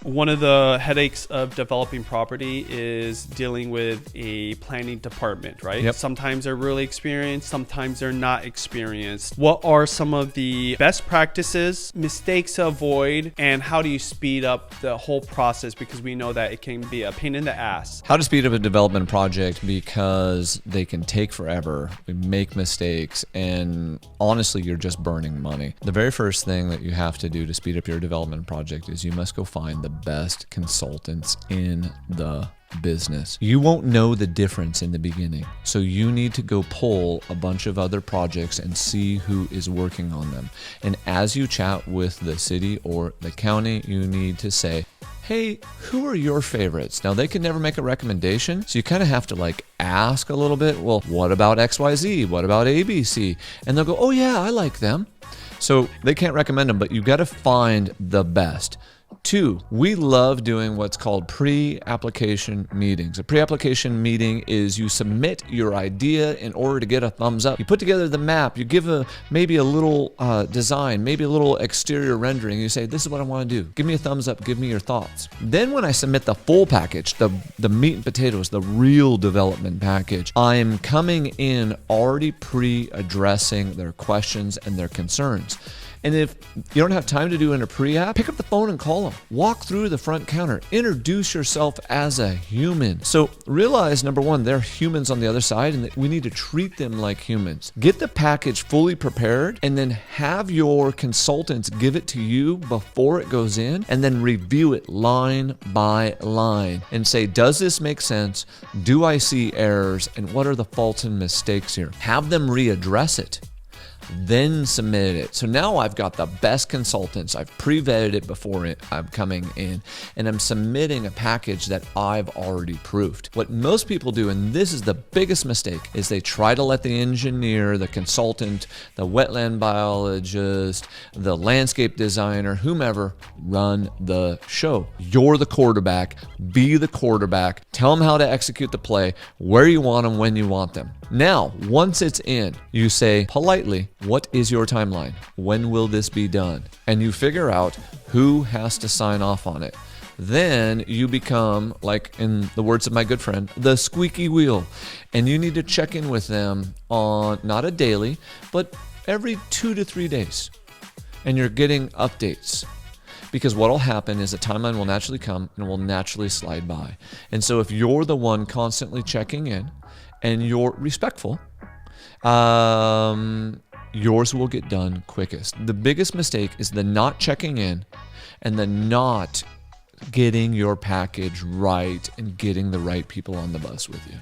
One of the headaches of developing property is dealing with a planning department, right? Yep. Sometimes they're really experienced, sometimes they're not experienced. What are some of the best practices, mistakes to avoid, and how do you speed up the whole process? Because we know that it can be a pain in the ass. How to speed up a development project, because they can take forever, we make mistakes, and honestly, you're just burning money. The very first thing that you have to do to speed up your development project is you must go find the best consultants in the business. You won't know the difference in the beginning, so you need to go pull a bunch of other projects and see who is working on them. And as you chat with the city or the county, you need to say, hey, who are your favorites? Now, they can never make a recommendation, so you kind of have to ask a little bit. Well, what about XYZ? What about ABC? And they'll go, oh yeah, I like them. So they can't recommend them, but you got to find the best. 2, we love doing what's called pre-application meetings. A pre-application meeting is you submit your idea in order to get a thumbs up. You put together the map, you give maybe a little design, maybe a little exterior rendering. You say, this is what I want to do. Give me a thumbs up, give me your thoughts. Then when I submit the full package, the meat and potatoes, the real development package, I am coming in already pre-addressing their questions and their concerns. And if you don't have time to do in a pre-app, pick up the phone and call them. Walk through the front counter. Introduce yourself as a human. So realize, number one, they're humans on the other side, and that we need to treat them like humans. Get the package fully prepared, and then have your consultants give it to you before it goes in, and then review it line by line and say, does this make sense? Do I see errors? And what are the faults and mistakes here? Have them readdress it. Then submit it. So now I've got the best consultants. I've pre-vetted it before I'm coming in, and I'm submitting a package that I've already proofed. What most people do, and this is the biggest mistake, is they try to let the engineer, the consultant, the wetland biologist, the landscape designer, whomever, run the show. You're the quarterback. Be the quarterback. Tell them how to execute the play, where you want them, when you want them. Now, once it's in, you say politely, what is your timeline? When will this be done? And you figure out who has to sign off on it. Then you become, like in the words of my good friend, the squeaky wheel. And you need to check in with them on not a daily, but every 2 to 3 days. And you're getting updates. Because what will happen is a timeline will naturally come and will naturally slide by. And so if you're the one constantly checking in and you're respectful, yours will get done quickest. The biggest mistake is the not checking in and the not getting your package right and getting the right people on the bus with you.